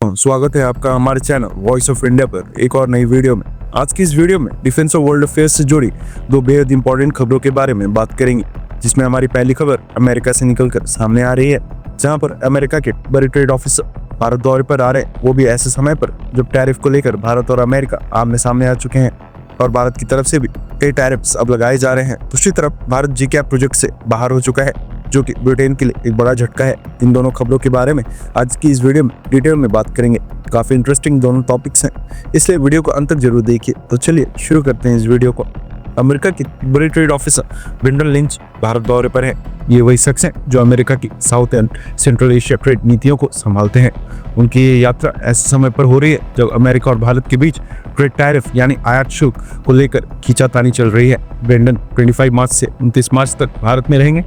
स्वागत है आपका हमारे चैनल वॉइस ऑफ इंडिया पर एक और नई वीडियो में। आज की इस वीडियो में डिफेंस और वर्ल्ड अफेयर्स से जुड़ी दो बेहद इंपॉर्टेंट खबरों के बारे में बात करेंगे, जिसमें हमारी पहली खबर अमेरिका से निकलकर सामने आ रही है, जहां पर अमेरिका के बड़े ट्रेड ऑफिसर भारत दौरे पर आ रहे हैं, वो भी ऐसे समय पर जब टैरिफ को लेकर भारत और अमेरिका आमने सामने आ चुके हैं और भारत की तरफ से भी कई टैरिफ्स अब लगाए जा रहे हैं। दूसरी तरफ भारत GCAP प्रोजेक्ट से बाहर हो चुका है, जो कि ब्रिटेन के लिए एक बड़ा झटका है। इन दोनों खबरों के बारे में आज की इस वीडियो में डिटेल में बात करेंगे। काफी इंटरेस्टिंग दोनों टॉपिक्स हैं, इसलिए वीडियो को अंत तक जरूर देखिए। तो चलिए शुरू करते हैं इस वीडियो को। अमेरिका की बड़ी trade officer Brendan Lynch Bharat दौरे पर है। ये वही शख्स हैं जो अमेरिका की south and central Asia trade नीतियों को संभालते हैं। उनकी ये यात्रा ऐसे समय पर हो रही है जब अमेरिका और भारत के बीच ट्रेड टैरिफ यानी आयात शुल्क को लेकर खींचातानी चल रही है। ब्रेंडन 25 मार्च से 29 मार्च तक भारत में रहेंगे।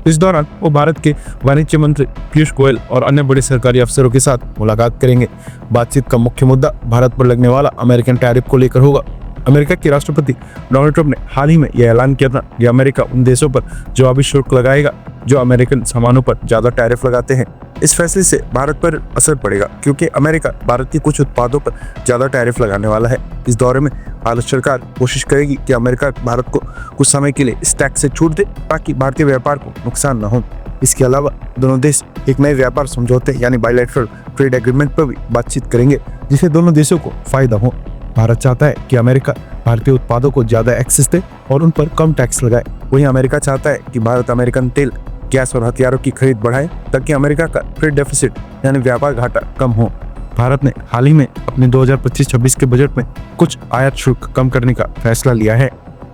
इस दौरान वो भारत के वाणिज्य मंत्री पीयूष गोयल और अन्य बड़े सरकारी अफसरों के साथ मुलाकात करेंगे। बातचीत का मुख्य मुद्दा भारत पर लगने वाला अमेरिकन टैरिफ को लेकर होगा। अमेरिका के राष्ट्रपति डोनाल्ड ट्रंप ने हाल ही में यह ऐलान किया था कि अमेरिका उन देशों पर जवाबी शुल्क लगाएगा जो अमेरिकन सामानों पर ज्यादा टैरिफ लगाते हैं। इस फैसले से भारत पर असर पड़ेगा, क्योंकि अमेरिका भारत के कुछ उत्पादों पर ज्यादा टैरिफ लगाने वाला है। इस दौरे में भारत सरकार कोशिश करेगी कि अमेरिका भारत को कुछ समय के लिए इस टैक्स से छूट दे, ताकि भारतीय व्यापार को नुकसान न हो। इसके अलावा दोनों देश एक नए व्यापार समझौते यानी बायलैटरल ट्रेड एग्रीमेंट पर भी बातचीत करेंगे, जिससे दोनों देशों को फायदा हो। भारत चाहता है कि अमेरिका भारतीय उत्पादों को ज्यादा एक्सेस दे और उन पर कम टैक्स लगाए। वहीं अमेरिका चाहता है कि भारत अमेरिकन तेल, गैस और हथियारों की खरीद बढ़ाए, ताकि अमेरिका का ट्रेड डेफिसिट यानी व्यापार घाटा कम हो। भारत ने हाल ही में अपने 2025-26 के बजट में कुछ आयात शुल्क कम करने का फैसला लिया है।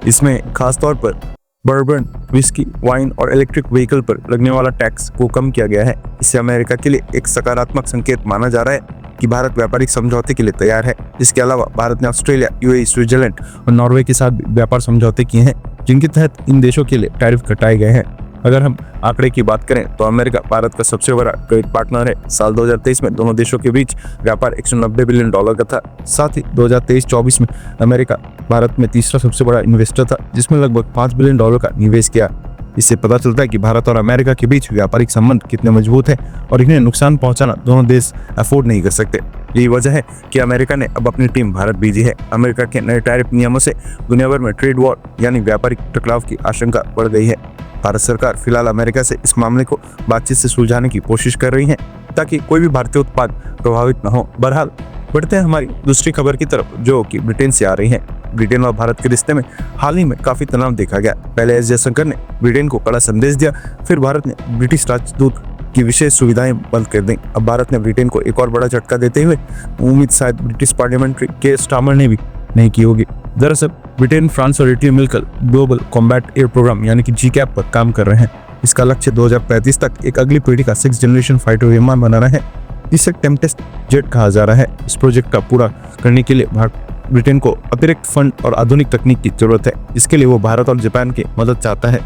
इसमें खासतौर पर बर्बन, विस्की, वाइन और इलेक्ट्रिक व्हीकल पर लगने वाला टैक्स को कम किया गया है। इससे अमेरिका के लिए एक सकारात्मक संकेत माना जा रहा है कि भारत व्यापारिक समझौते के लिए तैयार है। इसके अलावा भारत ने ऑस्ट्रेलिया, UAE, स्विट्जरलैंड और नॉर्वे के साथ भी व्यापार समझौते किए हैं, जिनके तहत इन देशों के लिए टैरिफ घटाए गए हैं। अगर हम आंकड़े की बात करें तो अमेरिका भारत का सबसे बड़ा ट्रेड पार्टनर है। साल 2023 में दोनों देशों के बीच व्यापार $190 बिलियन का था। साथ ही 2023-24 में अमेरिका भारत में तीसरा सबसे बड़ा इन्वेस्टर था, जिसमें लगभग $5 बिलियन का निवेश किया। इससे पता चलता है कि भारत और अमेरिका के बीच व्यापारिक संबंध कितने मजबूत हैं और इन्हें नुकसान पहुंचाना दोनों देश अफोर्ड नहीं कर सकते। यही वजह है कि अमेरिका ने अब अपनी टीम भारत भेजी है। अमेरिका के नए टैरिफ नियमों से दुनिया भर में ट्रेड वॉर यानी व्यापारिक टकराव की आशंका बढ़ गई है। भारत सरकार फिलहाल अमेरिका से इस मामले को बातचीत से सुलझाने की कोशिश कर रही है, ताकि कोई भी भारतीय उत्पाद प्रभावित न हो। बहरहाल बढ़ते हैं हमारी दूसरी खबर की तरफ, जो कि ब्रिटेन से आ रही है। ब्रिटेन और भारत के रिश्ते में हाल ही में काफी तनाव देखा गया। पहले एस जयशंकर ने ब्रिटेन को कड़ा संदेश दिया, फिर भारत ने ब्रिटिश राजदूत की विशेष सुविधाएं बंद कर दी। अब भारत ने ब्रिटेन को एक और बड़ा झटका देते हुए उम्मीद शायद ब्रिटिश पार्लियामेंट्री केयर स्टार्मर ने भी नहीं की होगी। दरअसल ब्रिटेन, फ्रांस और इटली मिलकर ग्लोबल कॉम्बैट एयर प्रोग्राम यानी कि GCAP पर काम कर रहे हैं। इसका लक्ष्य 2035 तक एक अगली पीढ़ी का 6th जनरेशन फाइटर विमान बनाना है, जिसे टेम्पेस्ट जेट कहा जा रहा है। इस प्रोजेक्ट का पूरा करने के लिए ब्रिटेन को अतिरिक्त फंड और आधुनिक तकनीक की जरूरत है। इसके लिए वो भारत और जापान की मदद चाहता है।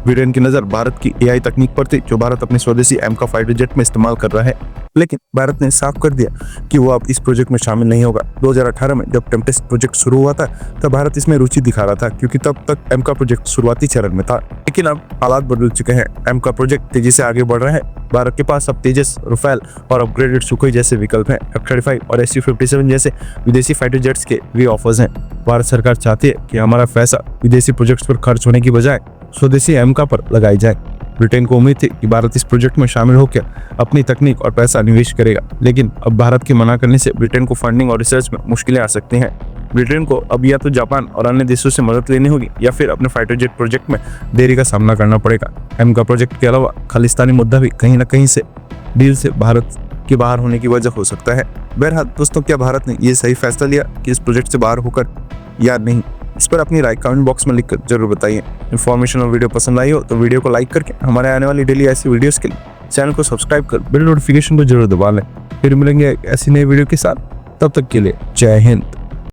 ब्रिटेन की नजर भारत की AI तकनीक पर थी, जो भारत अपने स्वदेशी AMCA फाइटर जेट में इस्तेमाल कर रहा है, लेकिन भारत ने साफ कर दिया कि वो अब इस प्रोजेक्ट में शामिल नहीं होगा। 2018 में जब टेम्पेस्ट प्रोजेक्ट शुरू हुआ था, तब भारत इसमें रुचि दिखा रहा था, क्योंकि तब तक AMCA प्रोजेक्ट शुरुआती चरण में था। लेकिन अब हालात बदल चुके हैं। AMCA प्रोजेक्ट तेजी से आगे बढ़ रहा है। भारत के पास अब तेजस, राफेल और अपग्रेडेड सुखोई जैसे विकल्प हैं। F-35 और Su-57 जैसे विदेशी फाइटर जेट्स के भी ऑफर्स हैं। भारत सरकार चाहती है कि हमारा पैसा विदेशी प्रोजेक्ट्स पर खर्च होने की बजाय स्वदेशी AMCA पर लगाई जाए। ब्रिटेन को उम्मीद थी कि भारत इस प्रोजेक्ट में शामिल होकर अपनी तकनीक और पैसा निवेश करेगा, लेकिन अब भारत के मना करने से ब्रिटेन को फंडिंग और रिसर्च में मुश्किलें आ सकती हैं। ब्रिटेन को अब या तो जापान और अन्य देशों से मदद लेनी होगी, या फिर अपने फाइटर जेट प्रोजेक्ट में देरी का सामना करना पड़ेगा। AMCA प्रोजेक्ट के अलावा खालिस्तानी मुद्दा भी कहीं न कहीं से डील से भारत के बाहर होने की वजह हो सकता है। बहरहाल दोस्तों, क्या भारत ने ये सही फैसला लिया कि इस प्रोजेक्ट से बाहर होकर या नहीं? इस पर अपनी राय कमेंट बॉक्स में लिखकर जरूर बताइए। इन्फॉर्मेशन और वीडियो पसंद आई हो तो वीडियो को लाइक करके हमारे आने वाली डेली ऐसी वीडियोस के लिए चैनल को सब्सक्राइब कर बेल नोटिफिकेशन को जरूर दबा लें। फिर मिलेंगे ऐसी नई वीडियो के साथ, तब तक के लिए जय हिंद।